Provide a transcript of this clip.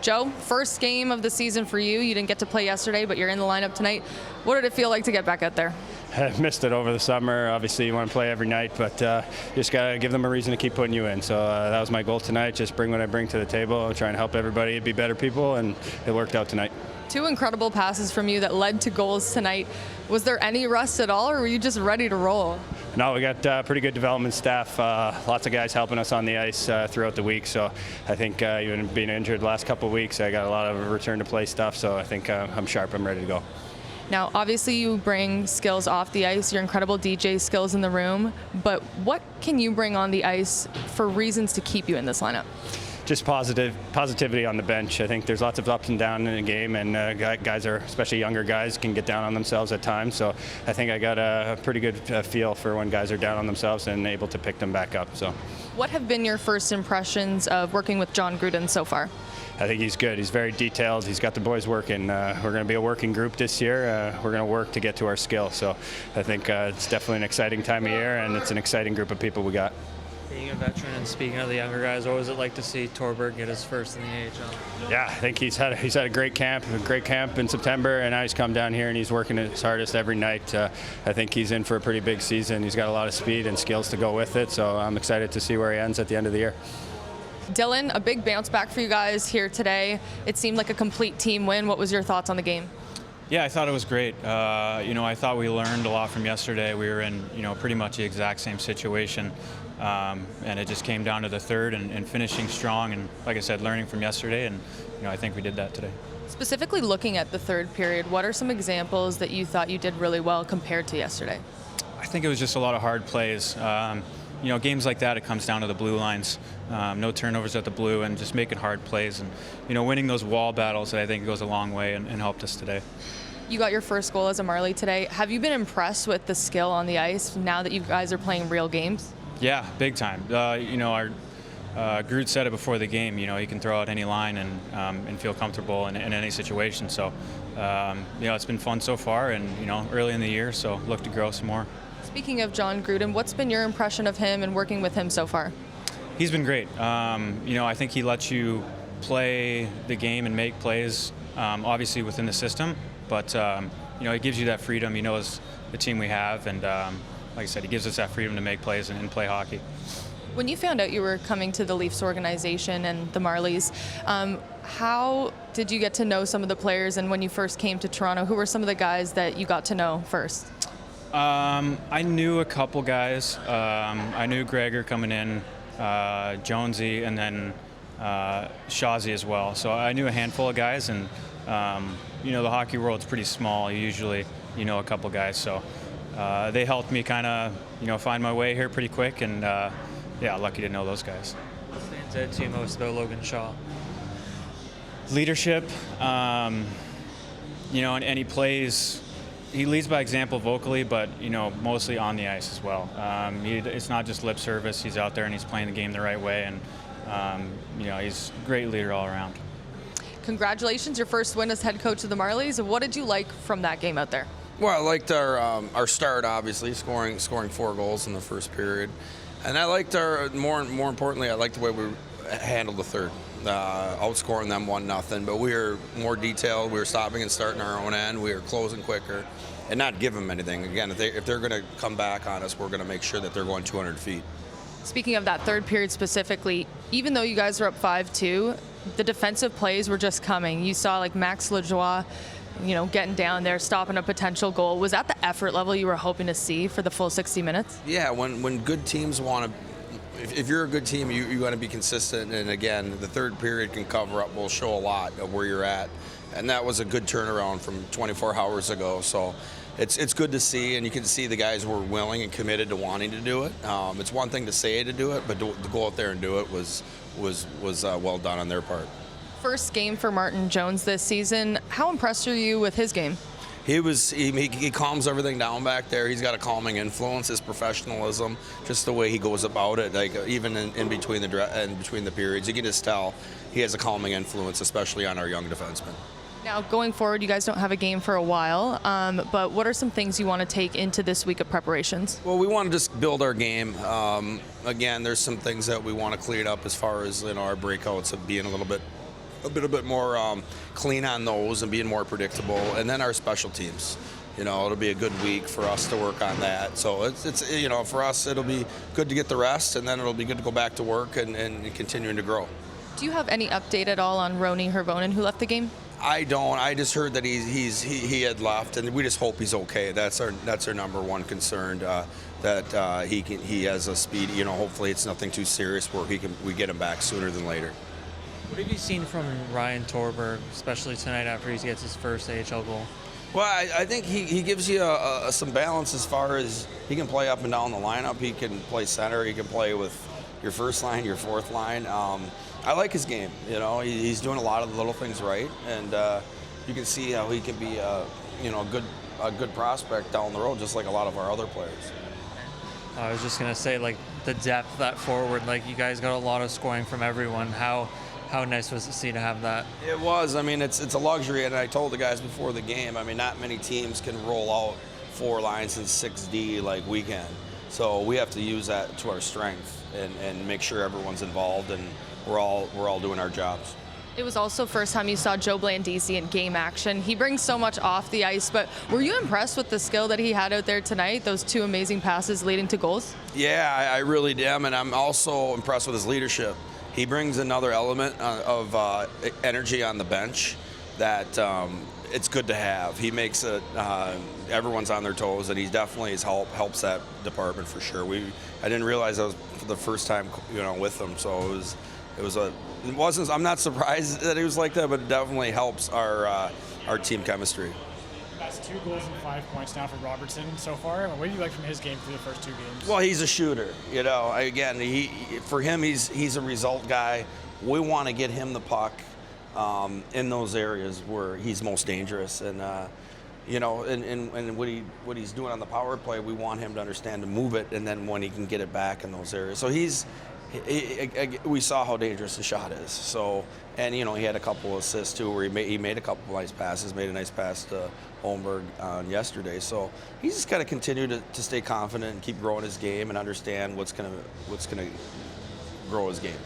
Joe, first game of the season for you. You didn't get to play yesterday, but you're in the lineup tonight. What did it feel like to get back out there? I missed it over the summer. Obviously, you want to play every night, but you just got to give them a reason to keep putting you in. So that was my goal tonight, just bring what I bring to the table, try and help everybody be better people, and it worked out tonight. 2 incredible passes from you that led to goals tonight. Was there any rust at all, or were you just ready to roll? No, we got pretty good development staff. Lots of guys helping us on the ice throughout the week. So I think even being injured the last couple of weeks, I got a lot of return to play stuff. So I think I'm sharp. I'm ready to go. Now, obviously, you bring skills off the ice, your incredible DJ skills in the room. But what can you bring on the ice for reasons to keep you in this lineup? Just positivity on the bench. I think there's lots of ups and downs in the game, and guys are, especially younger guys, can get down on themselves at times. So I think I got a pretty good feel for when guys are down on themselves and able to pick them back up. So, what have been your first impressions of working with John Gruden so far? I think he's good. He's very detailed. He's got the boys working. We're going to be a working group this year. We're going to work to get to our skill. So I think it's definitely an exciting time of year, and it's an exciting group of people we got. Being a veteran and speaking of the younger guys, what was it like to see Torberg get his first in the AHL? Yeah, I think he's had a great camp in September, and now he's come down here and he's working his hardest every night. I think he's in for a pretty big season. He's got a lot of speed and skills to go with it, so I'm excited to see where he ends at the end of the year. Dylan, a big bounce back for you guys here today. It seemed like a complete team win. What was your thoughts on the game? Yeah, I thought it was great. I thought we learned a lot from yesterday. We were in, pretty much the exact same situation. And it just came down to the third and finishing strong. And like I said, learning from yesterday. And, I think we did that today. Specifically looking at the third period, what are some examples that you thought you did really well compared to yesterday? I think it was just a lot of hard plays. Games like that, it comes down to the blue lines. No turnovers at the blue and just making hard plays. And, winning those wall battles, I think goes a long way and helped us today. You got your first goal as a Marlie today. Have you been impressed with the skill on the ice now that you guys are playing real games? Yeah, big time. Our Gruden said it before the game. He can throw out any line and feel comfortable in any situation. So, it's been fun so far, and early in the year, so look to grow some more. Speaking of John Gruden, what's been your impression of him and working with him so far? He's been great. I think he lets you play the game and make plays, obviously within the system, but he gives you that freedom. He knows the team we have, and like I said, he gives us that freedom to make plays and play hockey. When you found out you were coming to the Leafs organization and the Marlies, how did you get to know some of the players? And when you first came to Toronto, who were some of the guys that you got to know first? I knew a couple guys. I knew Gregor coming in, Jonesy, and then Shawzy as well. So I knew a handful of guys, and the hockey world's pretty small. You usually a couple guys, so they helped me kind of find my way here pretty quick, and lucky to know those guys. What stands out to you most about Logan Shaw? Leadership, and he plays. He leads by example vocally, but mostly on the ice as well. It's not just lip service. He's out there and he's playing the game the right way, and he's a great leader all around. Congratulations, your first win as head coach of the Marlies. What did you like from that game out there? Well, I liked our start, obviously, scoring 4 goals in the first period, and I liked our more importantly, I liked the way we handled the third. Outscoring them 1-0, but we were more detailed. We were stopping and starting our own end. We were closing quicker and not give them anything. Again, if they're going to come back on us, we're going to make sure that they're going 200 feet. Speaking of that third period specifically, even though you guys were up 5-2, the defensive plays were just coming. You saw like Max Lajoie, getting down there, stopping a potential goal. Was that the effort level you were hoping to see for the full 60 minutes? Yeah, when good teams want to. If you're a good team, you want to be consistent, and again, the third period will show a lot of where you're at, and that was a good turnaround from 24 hours ago. So it's good to see, and you can see the guys were willing and committed to wanting to do it. It's one thing to say to do it, but to go out there and do it was well done on their part. First game for Martin Jones this season. How impressed are you with his game? He calms everything down back there. He's got a calming influence. His professionalism, just the way he goes about it, like even in between the periods, you can just tell he has a calming influence, especially on our young defensemen. Now, going forward, you guys don't have a game for a while, but what are some things you want to take into this week of preparations? Well, we want to just build our game. Again, there's some things that we want to clean up as far as our breakouts of being a little bit a bit more clean on those and being more predictable. And then our special teams. It'll be a good week for us to work on that. So it's for us, it'll be good to get the rest, and then it'll be good to go back to work and continuing to grow. Do you have any update at all on Roni Hervonen, who left the game? I don't. I just heard that he had left, and we just hope he's okay. That's our number one concern. That he has a speed. Hopefully it's nothing too serious where we get him back sooner than later. What have you seen from Ryan Torberg, especially tonight after he gets his first AHL goal? Well, I think he gives you some balance as far as he can play up and down the lineup. He can play center. He can play with your first line, your fourth line. I like his game. He's doing a lot of the little things right, and you can see how he can be a good prospect down the road, just like a lot of our other players. I was just gonna say, like, the depth that forward, like, you guys got a lot of scoring from everyone. How nice was it to see to have that? It was. I mean, it's a luxury, and I told the guys before the game, I mean, not many teams can roll out 4 lines in 6D like we can. So we have to use that to our strength and make sure everyone's involved and we're all doing our jobs. It was also first time you saw Joe Blandisi in game action. He brings so much off the ice, but were you impressed with the skill that he had out there tonight, those 2 amazing passes leading to goals? Yeah, I really am, and I'm also impressed with his leadership. He brings another element of energy on the bench that it's good to have. He makes it everyone's on their toes, and he definitely helps that department for sure. I didn't realize that was for the first time with him, so it wasn't. I'm not surprised that he was like that, but it definitely helps our team chemistry. That's 2 goals and 5 points now for Robertson so far. What do you like from his game through the first 2 games? Well, he's a shooter. Again, for him, he's a result guy. We want to get him the puck in those areas where he's most dangerous, and and what he's doing on the power play, we want him to understand to move it, and then when he can get it back in those areas. So we saw how dangerous the shot is. So, and he had a couple assists too, where he made a couple nice passes, made a nice pass to Holmberg on yesterday. So he's just got to continue to stay confident and keep growing his game and understand what's gonna grow his game.